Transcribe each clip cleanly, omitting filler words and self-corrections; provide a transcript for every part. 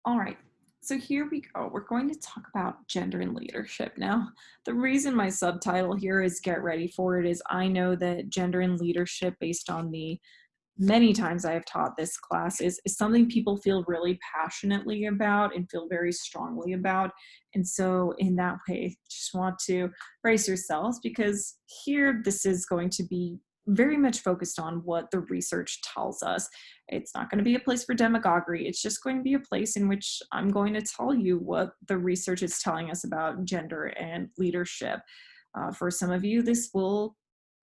All right. So here we go. We're going to talk about gender and leadership. Now, the reason my subtitle here is Get Ready for It is I know that gender and leadership, based on the many times I have taught this class, is something people feel really passionately about and feel very strongly about. And so, in that way, just want to brace yourselves because here this is going to be very much focused on what the research tells us. It's not going to be a place for demagoguery. It's just going to be a place in which I'm going to tell you what the research is telling us about gender and leadership. For some of you, this will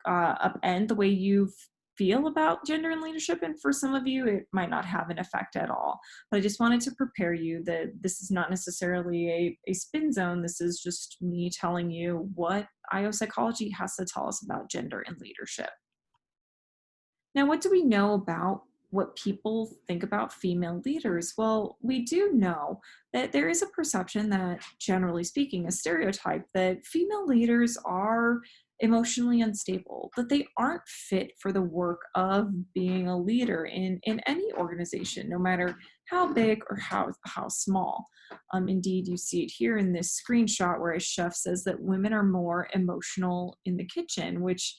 upend the way you feel about gender and leadership, and for some of you, it might not have an effect at all. But I just wanted to prepare you that this is not necessarily a spin zone. This is just me telling you what IO psychology has to tell us about gender and leadership. Now, what do we know about what people think about female leaders? Well, we do know that there is a perception that, generally speaking, a stereotype that female leaders are emotionally unstable, that they aren't fit for the work of being a leader in any organization, no matter how big or how small. Indeed, you see it here in this screenshot where a chef says that women are more emotional in the kitchen, which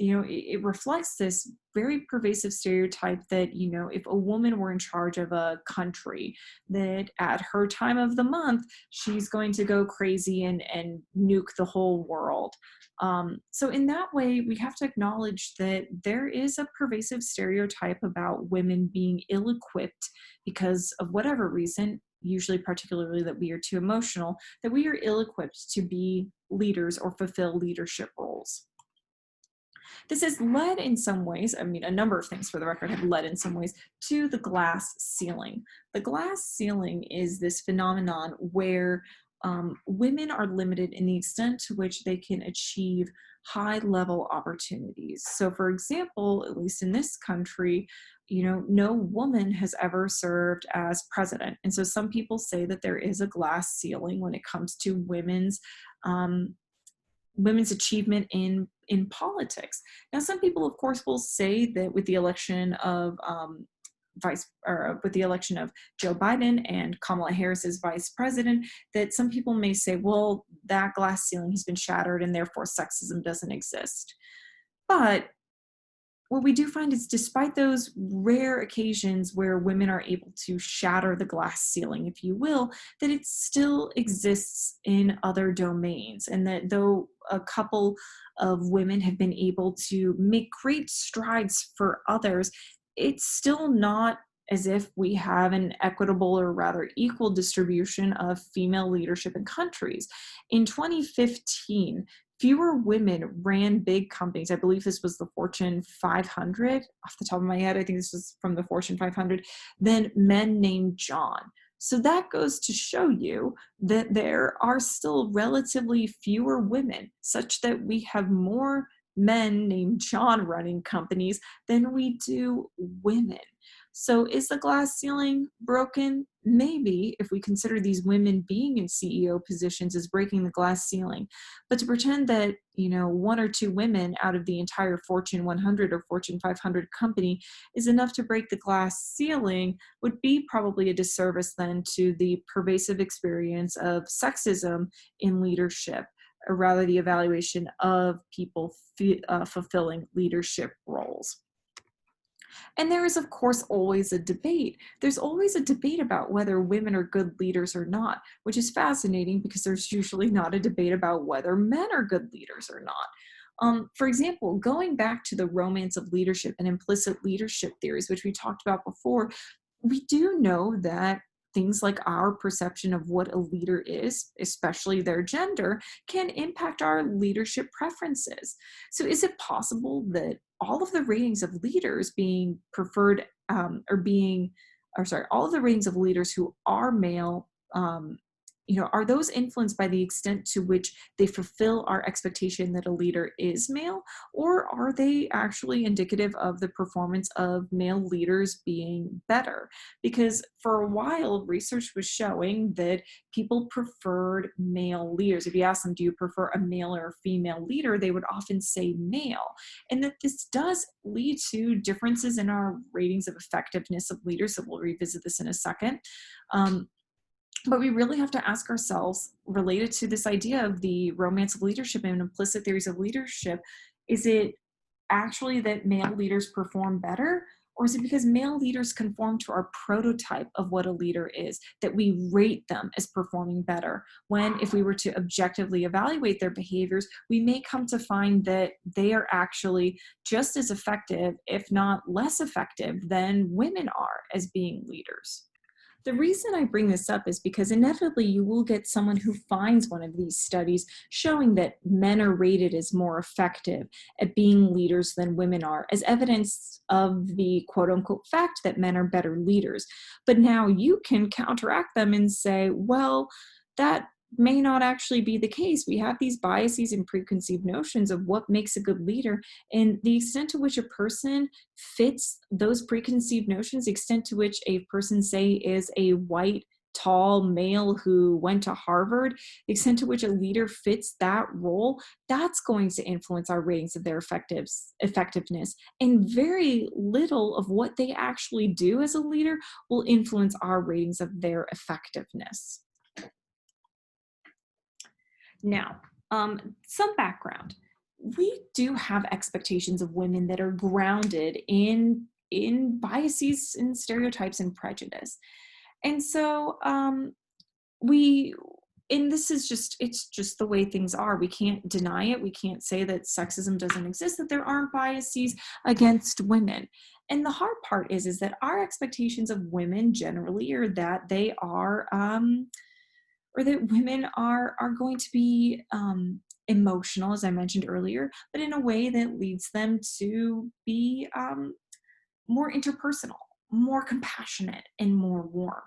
it reflects this very pervasive stereotype that, if a woman were in charge of a country, that at her time of the month, she's going to go crazy and nuke the whole world. So in that way, we have to acknowledge that there is a pervasive stereotype about women being ill-equipped because of whatever reason, usually particularly that we are too emotional, that we are ill-equipped to be leaders or fulfill leadership roles. This has led in some ways, I mean, a number of things for the record have led in some ways to the glass ceiling. The glass ceiling is this phenomenon where women are limited in the extent to which they can achieve high level opportunities. So, for example, at least in this country, no woman has ever served as president. And so some people say that there is a glass ceiling when it comes to um, women's achievement in politics. Now, some people, of course, will say that with the election of with the election of Joe Biden and Kamala Harris as vice president, that some people may say, well, that glass ceiling has been shattered and therefore sexism doesn't exist. But what we do find is despite those rare occasions where women are able to shatter the glass ceiling, if you will, that it still exists in other domains. And that though a couple of women have been able to make great strides for others, it's still not as if we have an equitable or rather equal distribution of female leadership in countries. In 2015, fewer women ran big companies. I believe this was the Fortune 500, off the top of my head. I think this was from the Fortune 500, than men named John. So that goes to show you that there are still relatively fewer women, such that we have more men named John running companies than we do women. So is the glass ceiling broken? Maybe, if we consider these women being in CEO positions as breaking the glass ceiling. But to pretend that, one or two women out of the entire Fortune 100 or Fortune 500 company is enough to break the glass ceiling would be probably a disservice then to the pervasive experience of sexism in leadership, or rather the evaluation of people fulfilling leadership roles. And there is, of course, always a debate. There's always a debate about whether women are good leaders or not, which is fascinating because there's usually not a debate about whether men are good leaders or not. For example, going back to the romance of leadership and implicit leadership theories, which we talked about before, we do know that things like our perception of what a leader is, especially their gender, can impact our leadership preferences. So is it possible that all of the ratings of leaders being preferred all of the ratings of leaders who are male are those influenced by the extent to which they fulfill our expectation that a leader is male, or are they actually indicative of the performance of male leaders being better? Because for a while, research was showing that people preferred male leaders. If you ask them, do you prefer a male or a female leader, they would often say male. And that this does lead to differences in our ratings of effectiveness of leaders. So we'll revisit this in a second. Um, but we really have to ask ourselves, related to this idea of the romance of leadership and implicit theories of leadership, is it actually that male leaders perform better? Or is it because male leaders conform to our prototype of what a leader is, that we rate them as performing better? When, if we were to objectively evaluate their behaviors, we may come to find that they are actually just as effective, if not less effective, than women are as being leaders. The reason I bring this up is because inevitably you will get someone who finds one of these studies showing that men are rated as more effective at being leaders than women are, as evidence of the quote unquote fact that men are better leaders. But now you can counteract them and say, well, that may not actually be the case. We have these biases and preconceived notions of what makes a good leader, and the extent to which a person fits those preconceived notions, the extent to which a person, say, is a white, tall male who went to Harvard, the extent to which a leader fits that role, that's going to influence our ratings of their effectiveness. And very little of what they actually do as a leader will influence our ratings of their effectiveness. Now, some background. We do have expectations of women that are grounded in biases and stereotypes and prejudice. And so we and this is just, it's just the way things are. We can't deny it. We can't say that sexism doesn't exist, that there aren't biases against women. And the hard part is that our expectations of women generally are that they are or that women are going to be emotional, as I mentioned earlier, but in a way that leads them to be more interpersonal, more compassionate, and more warm.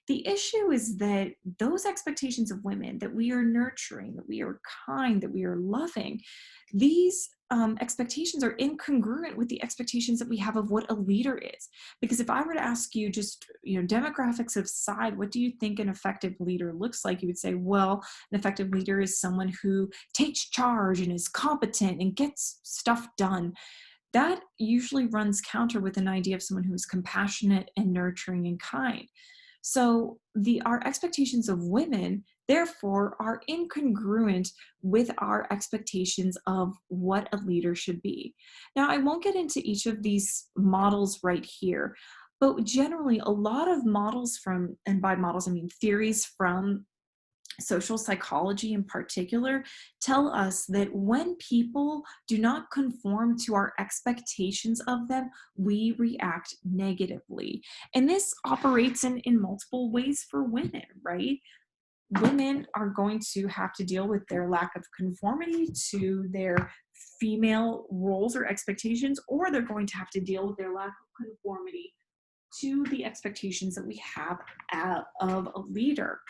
The issue is that those expectations of women, that we are nurturing, that we are kind, that we are loving, these expectations are incongruent with the expectations that we have of what a leader is. Because if I were to ask you, just demographics aside, what do you think an effective leader looks like? You would say, well, an effective leader is someone who takes charge and is competent and gets stuff done. That usually runs counter with an idea of someone who is compassionate and nurturing and kind. So our expectations of women, therefore, are incongruent with our expectations of what a leader should be. Now, I won't get into each of these models right here, but generally, a lot of models from, and by models, I mean theories from social psychology in particular, tell us that when people do not conform to our expectations of them, we react negatively. And this operates in multiple ways for women, right? Women are going to have to deal with their lack of conformity to their female roles or expectations, or they're going to have to deal with their lack of conformity to the expectations that we have of a leader.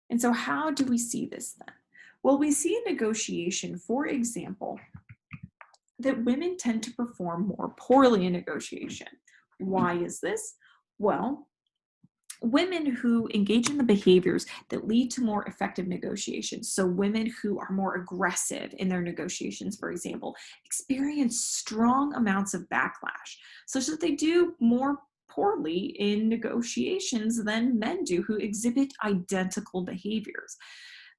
And so how do we see this then? Well, we see in negotiation, for example, that women tend to perform more poorly in negotiation. Why is this? Well, women who engage in the behaviors that lead to more effective negotiations, so women who are more aggressive in their negotiations, for example, experience strong amounts of backlash, such that they do more poorly in negotiations than men do who exhibit identical behaviors.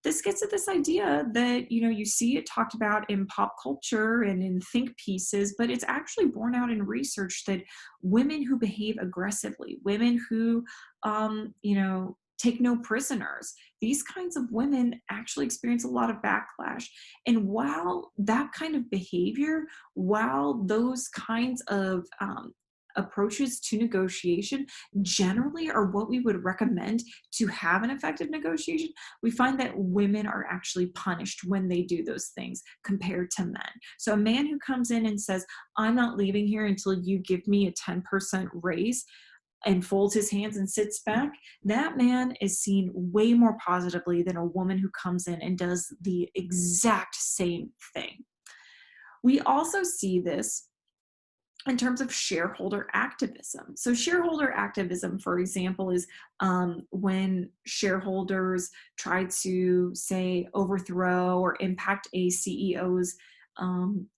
This gets at this idea that, you see it talked about in pop culture and in think pieces, but it's actually borne out in research that women who behave aggressively, women who, take no prisoners, these kinds of women actually experience a lot of backlash. And while that kind of behavior, while those kinds of approaches to negotiation generally are what we would recommend to have an effective negotiation, we find that women are actually punished when they do those things compared to men. So a man who comes in and says, I'm not leaving here until you give me a 10% raise, and folds his hands and sits back, that man is seen way more positively than a woman who comes in and does the exact same thing. We also see this in terms of shareholder activism. So, shareholder activism, for example, is when shareholders try to, say, overthrow or impact a CEO's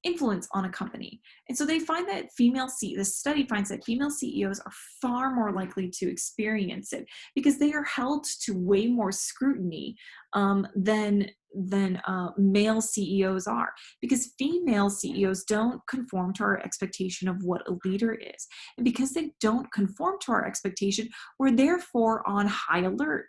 influence on a company. And so they find that the study finds that female CEOs are far more likely to experience it because they are held to way more scrutiny than male CEOs are, because female CEOs don't conform to our expectation of what a leader is. And because they don't conform to our expectation, we're therefore on high alert.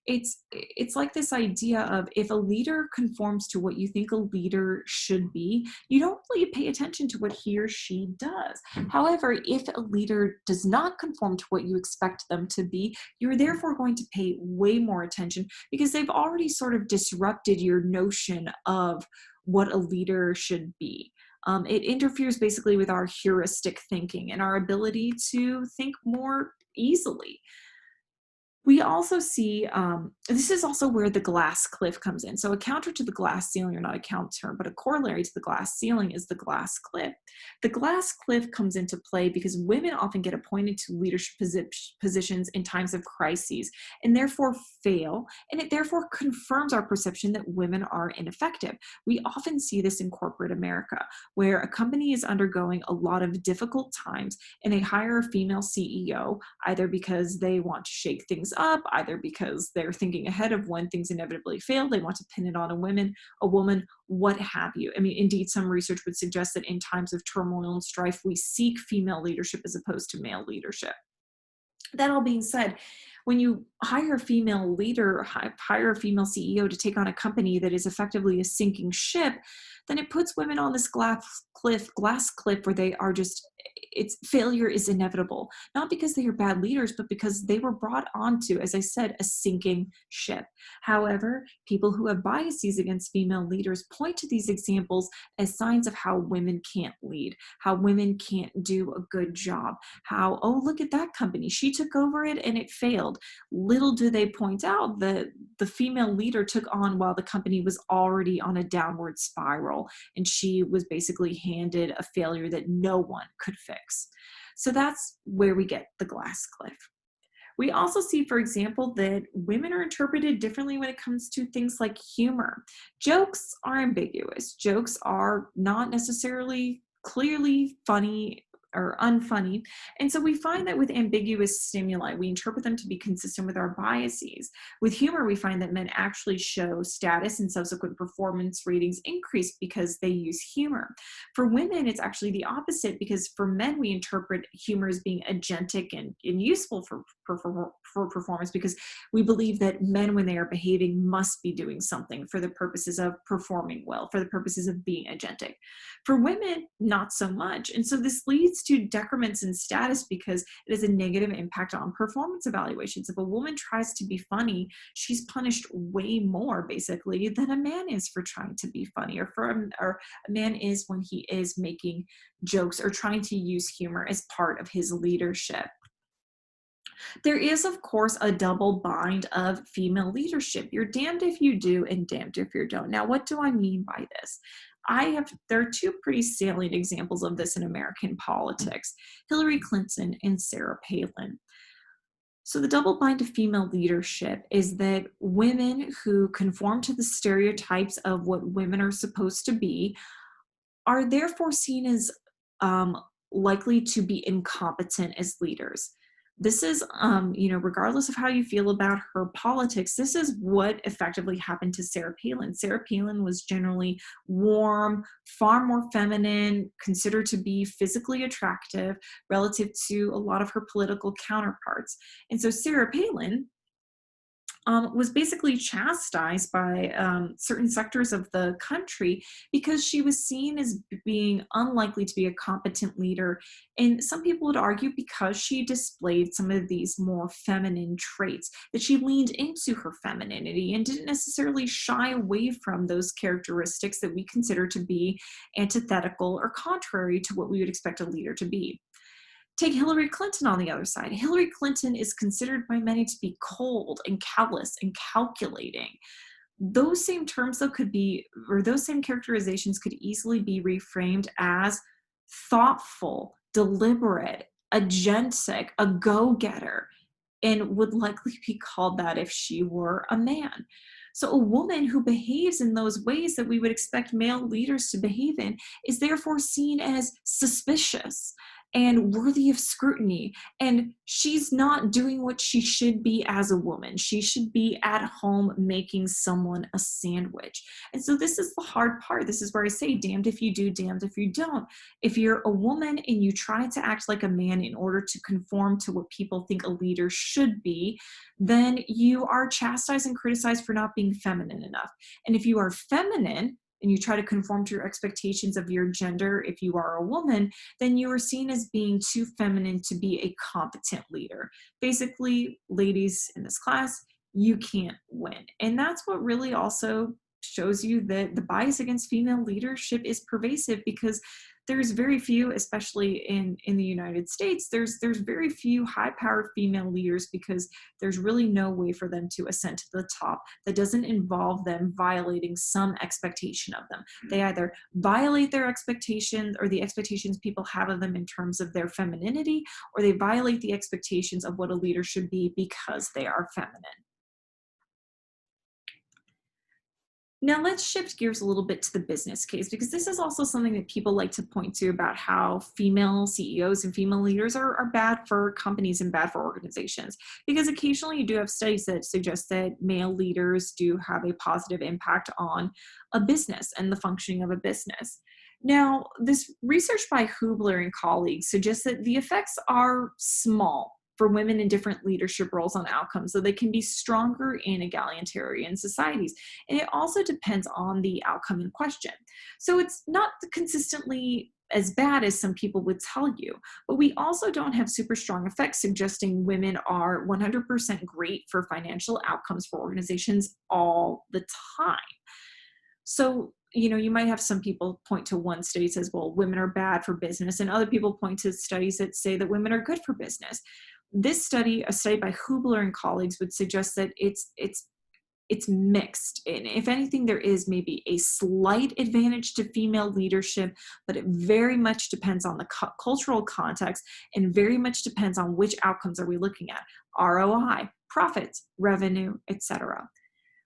It's like this idea of, if a leader conforms to what you think a leader should be, you don't really pay attention to what he or she does. However, if a leader does not conform to what you expect them to be, you're therefore going to pay way more attention, because they've already sort of disrupted your notion of what a leader should be. It interferes basically with our heuristic thinking and our ability to think more easily. We also see, this is also where the glass cliff comes in. So a counter to the glass ceiling, or not a counter, but a corollary to the glass ceiling, is the glass cliff. The glass cliff comes into play because women often get appointed to leadership positions in times of crises and therefore fail, and it therefore confirms our perception that women are ineffective. We often see this in corporate America, where a company is undergoing a lot of difficult times and they hire a female CEO, either because they want to shake things up, either because they're thinking ahead of when things inevitably fail, they want to pin it on a woman, what have you. I mean, indeed, some research would suggest that in times of turmoil and strife, we seek female leadership as opposed to male leadership. That all being said, when you hire a female leader, hire a female CEO to take on a company that is effectively a sinking ship, then it puts women on this glass cliff where they are just, its failure is inevitable. Not because they are bad leaders, but because they were brought onto, as I said, a sinking ship. However, people who have biases against female leaders point to these examples as signs of how women can't lead, how women can't do a good job, how, oh, look at that company, she took over it and it failed. Little do they point out that the female leader took on while the company was already on a downward spiral, and she was basically handed a failure that no one could fix. So that's where we get the glass cliff. We also see, for example, that women are interpreted differently when it comes to things like humor. Jokes are ambiguous. Jokes are not necessarily clearly funny or unfunny. And so we find that with ambiguous stimuli, we interpret them to be consistent with our biases. With humor, we find that men actually show status and subsequent performance ratings increase because they use humor. For women, it's actually the opposite, because for men, we interpret humor as being agentic and useful for performance, because we believe that men, when they are behaving, must be doing something for the purposes of performing well, for the purposes of being agentic. For women, not so much. And so this leads to decrements in status because it has a negative impact on performance evaluations. If a woman tries to be funny, she's punished way more, basically, than a man is for trying to be funny, or a man is when he is making jokes or trying to use humor as part of his leadership. There is, of course, a double bind of female leadership. You're damned if you do and damned if you don't. Now, what do I mean by this? There are two pretty salient examples of this in American politics: Hillary Clinton and Sarah Palin. So the double bind of female leadership is that women who conform to the stereotypes of what women are supposed to be are therefore seen as likely to be incompetent as leaders. This is, regardless of how you feel about her politics, this is what effectively happened to Sarah Palin. Sarah Palin was generally warm, far more feminine, considered to be physically attractive relative to a lot of her political counterparts. And so Sarah Palin was basically chastised by certain sectors of the country because she was seen as being unlikely to be a competent leader. And some people would argue because she displayed some of these more feminine traits, that she leaned into her femininity and didn't necessarily shy away from those characteristics that we consider to be antithetical or contrary to what we would expect a leader to be. Take Hillary Clinton on the other side. Hillary Clinton is considered by many to be cold and callous and calculating. Those same terms, though, could be, or those same characterizations could easily be reframed as thoughtful, deliberate, agentic, a go-getter, and would likely be called that if she were a man. So a woman who behaves in those ways that we would expect male leaders to behave in is therefore seen as suspicious and worthy of scrutiny. And she's not doing what she should be as a woman. She should be at home making someone a sandwich. And so this is the hard part. This is where I say, damned if you do, damned if you don't. If you're a woman and you try to act like a man in order to conform to what people think a leader should be, then you are chastised and criticized for not being feminine enough. And if you are feminine and you try to conform to your expectations of your gender, if you are a woman, then you are seen as being too feminine to be a competent leader. Basically, ladies in this class, you can't win. And that's what really also shows you that the bias against female leadership is pervasive, because there's very few, especially in the United States, there's very few high-powered female leaders, because there's really no way for them to ascend to the top that doesn't involve them violating some expectation of them. They either violate their expectations or the expectations people have of them in terms of their femininity, or they violate the expectations of what a leader should be because they are feminine. Now let's shift gears a little bit to the business case, because this is also something that people like to point to about how female CEOs and female leaders are bad for companies and bad for organizations. Because occasionally you do have studies that suggest that male leaders do have a positive impact on a business and the functioning of a business. Now, this research by Hubler and colleagues suggests that the effects are small for women in different leadership roles on outcomes, so they can be stronger in egalitarian societies. And it also depends on the outcome in question. So it's not consistently as bad as some people would tell you, but we also don't have super strong effects suggesting women are 100% great for financial outcomes for organizations all the time. So, you might have some people point to one study that says, well, women are bad for business, and other people point to studies that say that women are good for business. This study, a study by Hubler and colleagues, would suggest that it's mixed. And if anything, there is maybe a slight advantage to female leadership, but it very much depends on the cultural context, and very much depends on which outcomes are we looking at: ROI, profits, revenue, etc.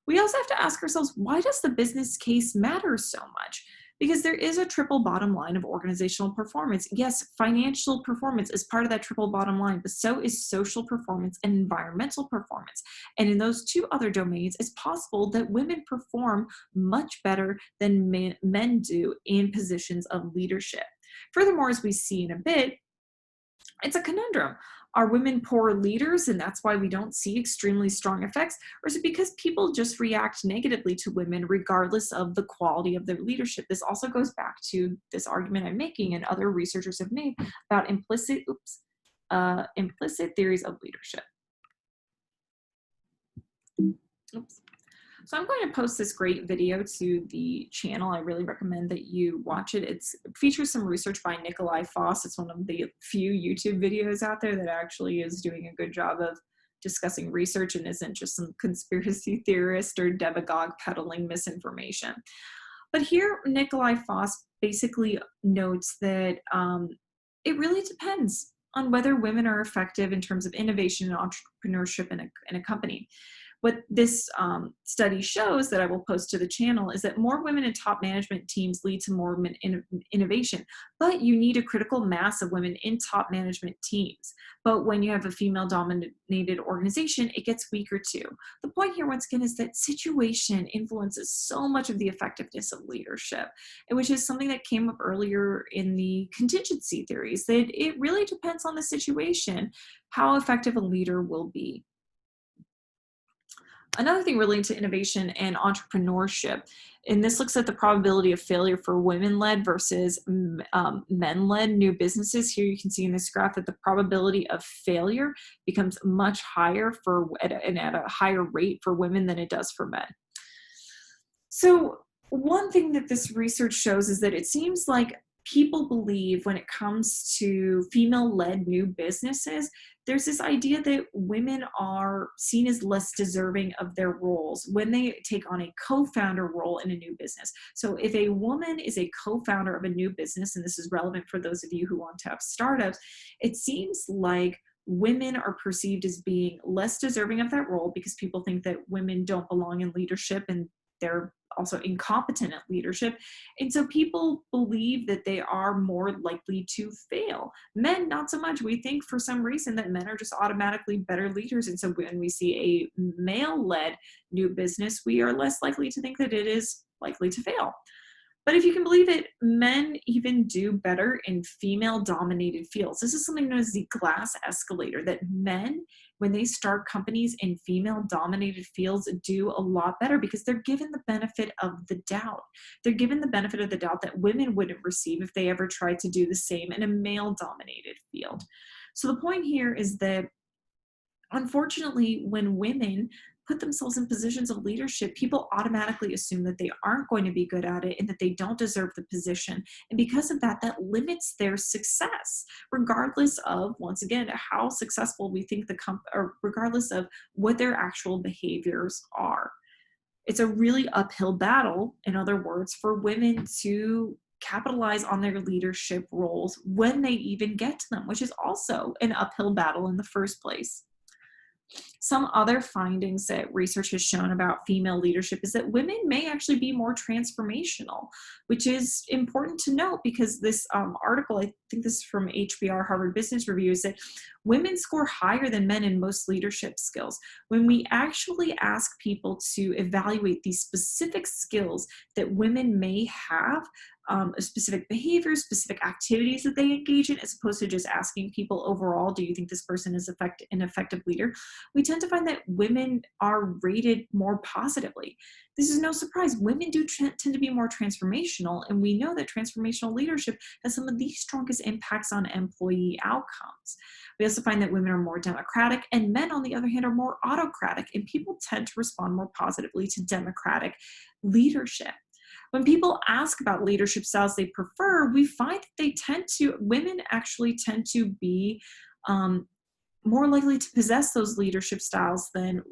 We also have to ask ourselves, why does the business case matter so much? Because there is a triple bottom line of organizational performance. Yes, financial performance is part of that triple bottom line, but so is social performance and environmental performance. And in those two other domains, it's possible that women perform much better than men do in positions of leadership. Furthermore, as we see in a bit, it's a conundrum. Are women poor leaders, and that's why we don't see extremely strong effects? Or is it because people just react negatively to women regardless of the quality of their leadership? This also goes back to this argument I'm making and other researchers have made about implicit theories of leadership. Oops. So I'm going to post this great video to the channel. I really recommend that you watch it. It features some research by Nikolai Foss. It's one of the few YouTube videos out there that actually is doing a good job of discussing research and isn't just some conspiracy theorist or demagogue peddling misinformation. But here, Nikolai Foss basically notes that it really depends on whether women are effective in terms of innovation and entrepreneurship in a company. What this study shows, that I will post to the channel, is that more women in top management teams lead to more women innovation, but you need a critical mass of women in top management teams. But when you have a female-dominated organization, it gets weaker too. The point here, once again, is that situation influences so much of the effectiveness of leadership, which is something that came up earlier in the contingency theories, that it really depends on the situation how effective a leader will be. Another thing relating to innovation and entrepreneurship, and this looks at the probability of failure for women-led versus men-led new businesses. Here you can see in this graph that the probability of failure becomes much higher at a higher rate for women than it does for men. So one thing that this research shows is that it seems like people believe when it comes to female-led new businesses, there's this idea that women are seen as less deserving of their roles when they take on a co-founder role in a new business. So if a woman is a co-founder of a new business, and this is relevant for those of you who want to have startups, it seems like women are perceived as being less deserving of that role because people think that women don't belong in leadership and they're also incompetent at leadership. And so people believe that they are more likely to fail. Men, not so much. We think for some reason that men are just automatically better leaders. And so when we see a male-led new business, we are less likely to think that it is likely to fail. But if you can believe it, men even do better in female-dominated fields. This is something known as the glass escalator, that men, when they start companies in female-dominated fields, do a lot better because they're given the benefit of the doubt. They're given the benefit of the doubt that women wouldn't receive if they ever tried to do the same in a male-dominated field. So the point here is that, unfortunately, when women put themselves in positions of leadership, people automatically assume that they aren't going to be good at it and that they don't deserve the position. And because of that, that limits their success, regardless of, once again, how successful we think or regardless of what their actual behaviors are. It's a really uphill battle, in other words, for women to capitalize on their leadership roles when they even get to them, which is also an uphill battle in the first place. Some other findings that research has shown about female leadership is that women may actually be more transformational, which is important to note because this article, I think this is from HBR, Harvard Business Review, is that women score higher than men in most leadership skills. When we actually ask people to evaluate these specific skills that women may have, specific behaviors, specific activities that they engage in, as opposed to just asking people overall, do you think this person is an effective leader? We tend to find that women are rated more positively. This is no surprise. Women do tend to be more transformational, and we know that transformational leadership has some of the strongest impacts on employee outcomes. We also find that women are more democratic, and men, on the other hand, are more autocratic, and people tend to respond more positively to democratic leadership. When people ask about leadership styles they prefer, we find that women actually tend to be more likely to possess those leadership styles than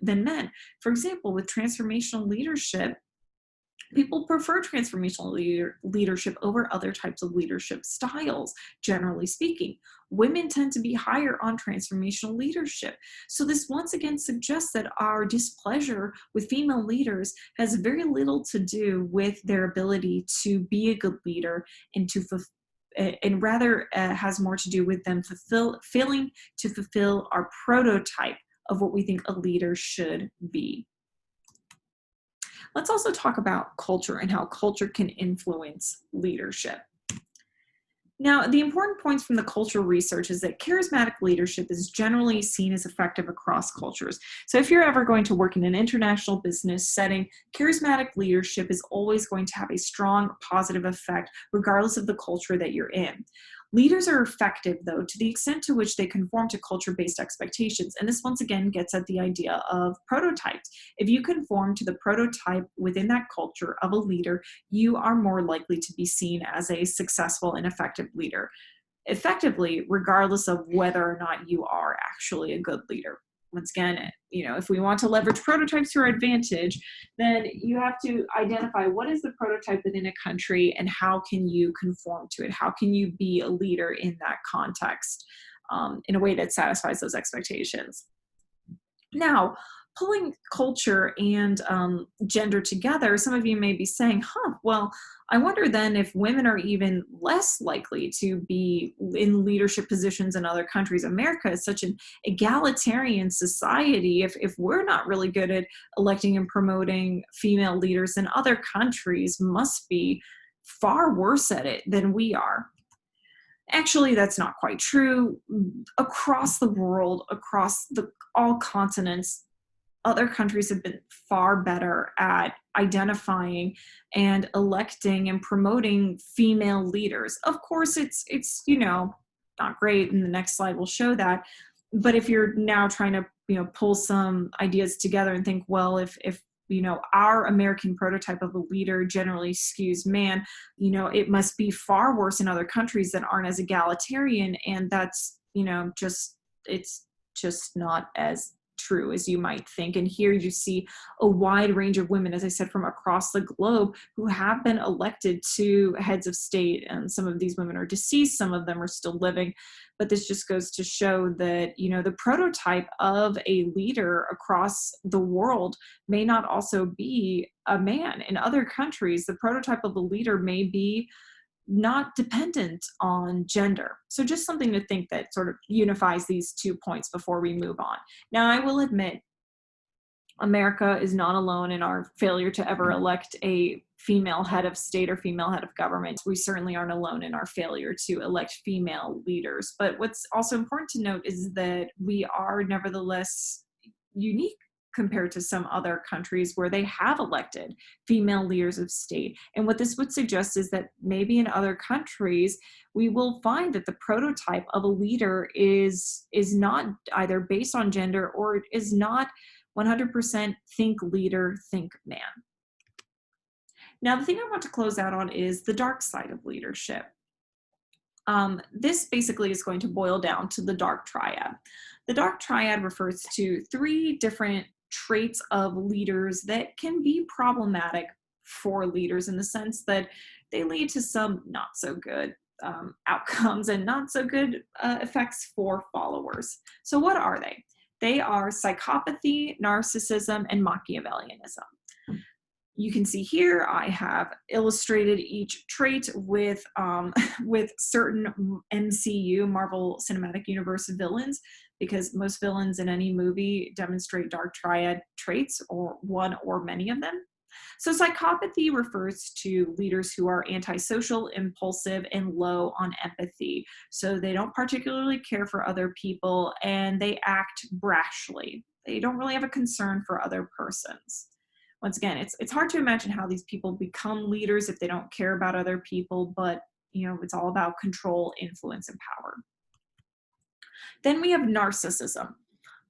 men. For example, with transformational leadership, people prefer transformational leadership over other types of leadership styles, generally speaking. Women tend to be higher on transformational leadership. So this once again suggests that our displeasure with female leaders has very little to do with their ability to be a good leader and rather has more to do with them failing to fulfill our prototype of what we think a leader should be. Let's also talk about culture and how culture can influence leadership. Now, the important points from the cultural research is that charismatic leadership is generally seen as effective across cultures. So if you're ever going to work in an international business setting, charismatic leadership is always going to have a strong positive effect, regardless of the culture that you're in. Leaders are effective, though, to the extent to which they conform to culture-based expectations. And this once again gets at the idea of prototypes. If you conform to the prototype within that culture of a leader, you are more likely to be seen as a successful and effective leader, effectively, regardless of whether or not you are actually a good leader. Once again, if we want to leverage prototypes to our advantage, then you have to identify what is the prototype within a country and how can you conform to it? How can you be a leader in that context in a way that satisfies those expectations? Now, pulling culture and gender together, some of you may be saying, well, I wonder then if women are even less likely to be in leadership positions in other countries. America is such an egalitarian society. If we're not really good at electing and promoting female leaders, then other countries must be far worse at it than we are. Actually, that's not quite true. Across the world, across all continents, other countries have been far better at identifying and electing and promoting female leaders. Of course, it's not great, and the next slide will show that. But if you're now trying to pull some ideas together and think, well, if our American prototype of a leader generally skews, man, it must be far worse in other countries that aren't as egalitarian. And that's, it's just not as true as you might think. And here you see a wide range of women, as I said, from across the globe who have been elected to heads of state. And some of these women are deceased, some of them are still living. But this just goes to show that, the prototype of a leader across the world may not also be a man. In other countries, the prototype of a leader may be not dependent on gender. So just something to think that sort of unifies these 2 points before we move on. Now, I will admit, America is not alone in our failure to ever elect a female head of state or female head of government. We certainly aren't alone in our failure to elect female leaders. But what's also important to note is that we are nevertheless unique compared to some other countries where they have elected female leaders of state. And what this would suggest is that maybe in other countries, we will find that the prototype of a leader is not either based on gender or is not 100% think leader, think man. Now, the thing I want to close out on is the dark side of leadership. This basically is going to boil down to the dark triad. The dark triad refers to 3 different traits of leaders that can be problematic for leaders in the sense that they lead to some not so good outcomes and not so good effects for followers. So what are they? They are psychopathy, narcissism, and Machiavellianism. You can see here I have illustrated each trait with certain MCU, Marvel Cinematic Universe villains, because most villains in any movie demonstrate dark triad traits, or one or many of them. So psychopathy refers to leaders who are antisocial, impulsive, and low on empathy. So they don't particularly care for other people and they act brashly. They don't really have a concern for other persons. Once again, it's hard to imagine how these people become leaders if they don't care about other people, but it's all about control, influence, and power. Then we have narcissism.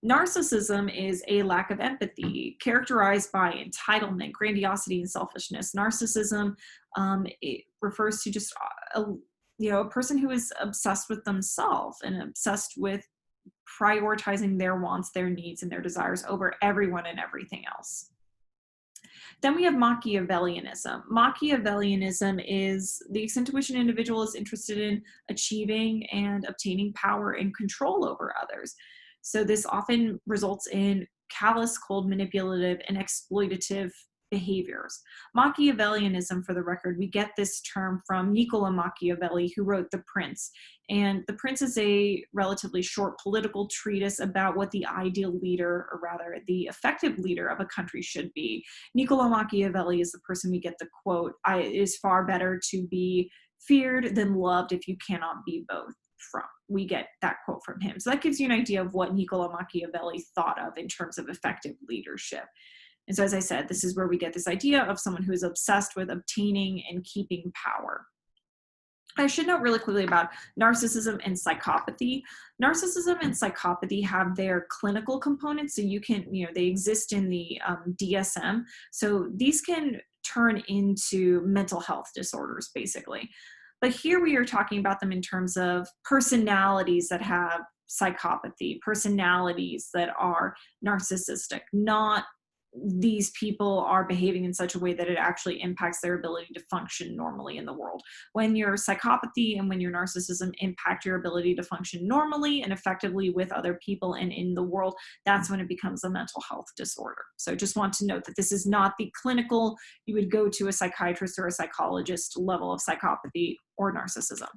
Narcissism is a lack of empathy characterized by entitlement, grandiosity, and selfishness. Narcissism, it refers to just a person who is obsessed with themselves and obsessed with prioritizing their wants, their needs, and their desires over everyone and everything else. Then we have Machiavellianism. Machiavellianism is the extent to which an individual is interested in achieving and obtaining power and control over others. So this often results in callous, cold, manipulative, and exploitative behaviors. Machiavellianism, for the record, we get this term from Niccolo Machiavelli, who wrote The Prince. And The Prince is a relatively short political treatise about what the ideal leader, or rather the effective leader of a country should be. Niccolo Machiavelli is the person we get the quote, "It is far better to be feared than loved if you cannot be both," from. We get that quote from him. So that gives you an idea of what Niccolo Machiavelli thought of in terms of effective leadership. And so, as I said, this is where we get this idea of someone who is obsessed with obtaining and keeping power. I should note really quickly about narcissism and psychopathy. Narcissism and psychopathy have their clinical components. So they exist in the DSM. So these can turn into mental health disorders, basically. But here we are talking about them in terms of personalities that have psychopathy, personalities that are narcissistic, not these people are behaving in such a way that it actually impacts their ability to function normally in the world. When your psychopathy and when your narcissism impact your ability to function normally and effectively with other people and in the world, that's when it becomes a mental health disorder. So just want to note that this is not the clinical, you would go to a psychiatrist or a psychologist level of psychopathy or narcissism.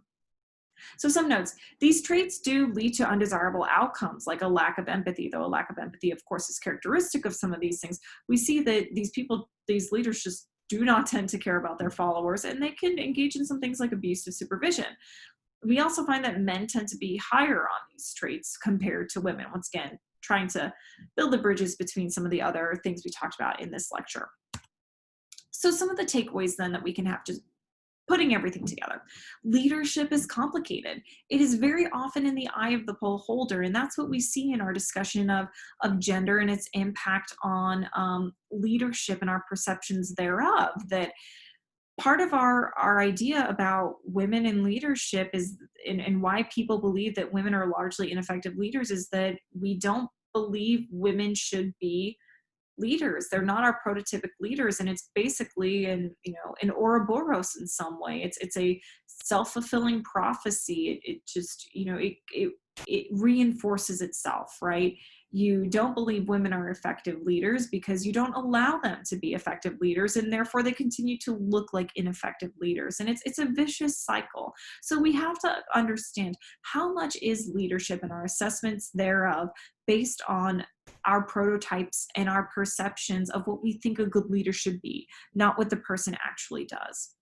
So some notes, these traits do lead to undesirable outcomes like a lack of empathy, though a lack of empathy, of course, is characteristic of some of these things. We see that these people, these leaders just do not tend to care about their followers, and they can engage in some things like abusive supervision. We also find that men tend to be higher on these traits compared to women. Once again, trying to build the bridges between some of the other things we talked about in this lecture. So some of the takeaways then that we can have just putting everything together. Leadership is complicated. It is very often in the eye of the beholder, and that's what we see in our discussion of gender and its impact on leadership and our perceptions thereof. That part of our idea about women in leadership is, and why people believe that women are largely ineffective leaders, is that we don't believe women should be leaders. They're not our prototypic leaders, and it's basically an Ouroboros in some way. It's a self-fulfilling prophecy. It just it reinforces itself, right? You don't believe women are effective leaders because you don't allow them to be effective leaders, and therefore they continue to look like ineffective leaders. And it's a vicious cycle. So we have to understand how much is leadership and our assessments thereof based on our prototypes and our perceptions of what we think a good leader should be, not what the person actually does.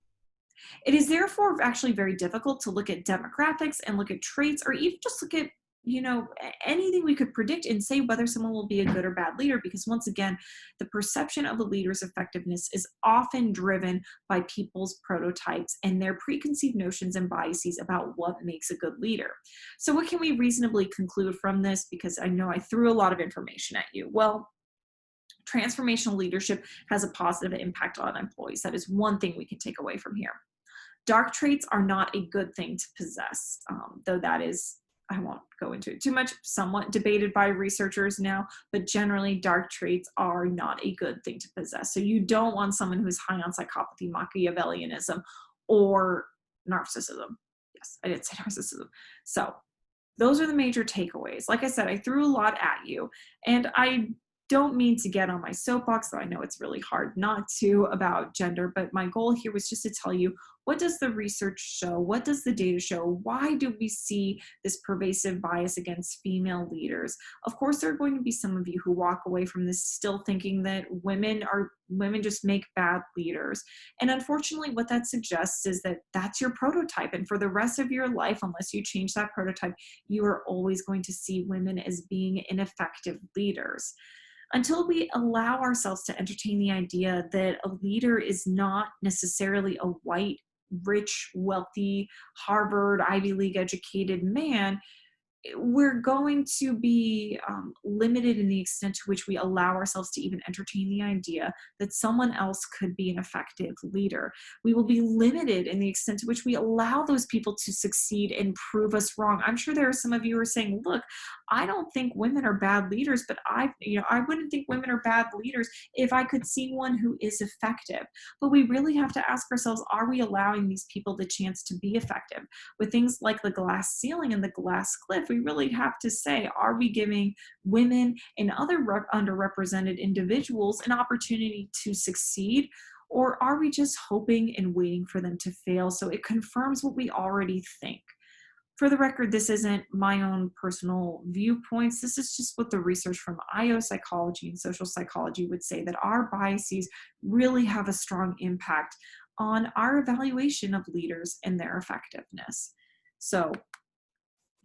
It is therefore actually very difficult to look at demographics and look at traits, or even just look at anything we could predict and say whether someone will be a good or bad leader, because once again, the perception of a leader's effectiveness is often driven by people's prototypes and their preconceived notions and biases about what makes a good leader. So what can we reasonably conclude from this? Because I know I threw a lot of information at you. Well, transformational leadership has a positive impact on employees. That is one thing we can take away from here. Dark traits are not a good thing to possess, though that is, I won't go into it too much, somewhat debated by researchers now, but generally dark traits are not a good thing to possess. So you don't want someone who's high on psychopathy, Machiavellianism, or narcissism. Yes, I did say narcissism. So those are the major takeaways. Like I said, I threw a lot at you, and I don't mean to get on my soapbox, though I know it's really hard not to, about gender, but my goal here was just to tell you, what does the research show? What does the data show? Why do we see this pervasive bias against female leaders? Of course, there are going to be some of you who walk away from this still thinking that women just make bad leaders. And unfortunately, what that suggests is that that's your prototype. And for the rest of your life, unless you change that prototype, you are always going to see women as being ineffective leaders. Until we allow ourselves to entertain the idea that a leader is not necessarily a white, rich, wealthy, Harvard, Ivy League educated man, we're going to be limited in the extent to which we allow ourselves to even entertain the idea that someone else could be an effective leader. We will be limited in the extent to which we allow those people to succeed and prove us wrong. I'm sure there are some of you who are saying, look, I don't think women are bad leaders, but I wouldn't think women are bad leaders if I could see one who is effective. But we really have to ask ourselves, are we allowing these people the chance to be effective? With things like the glass ceiling and the glass cliff, we really have to say, are we giving women and other underrepresented individuals an opportunity to succeed? Or are we just hoping and waiting for them to fail so it confirms what we already think? For the record, this isn't my own personal viewpoints. This is just what the research from IO psychology and social psychology would say, that our biases really have a strong impact on our evaluation of leaders and their effectiveness. So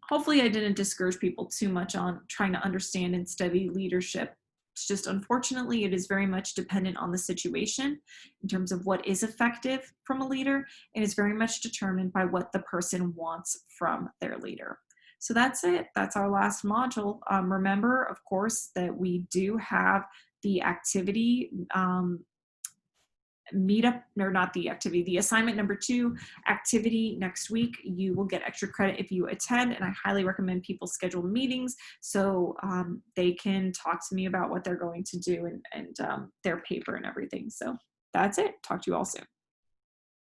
hopefully I didn't discourage people too much on trying to understand and study leadership. It's just, unfortunately, it is very much dependent on the situation in terms of what is effective from a leader, and it's very much determined by what the person wants from their leader. So that's it. That's our last module. Remember, of course, that we do have the activity the assignment number 2 activity next week. You will get extra credit if you attend, and I highly recommend people schedule meetings so they can talk to me about what they're going to do and their paper and everything. So that's it. Talk to you all soon.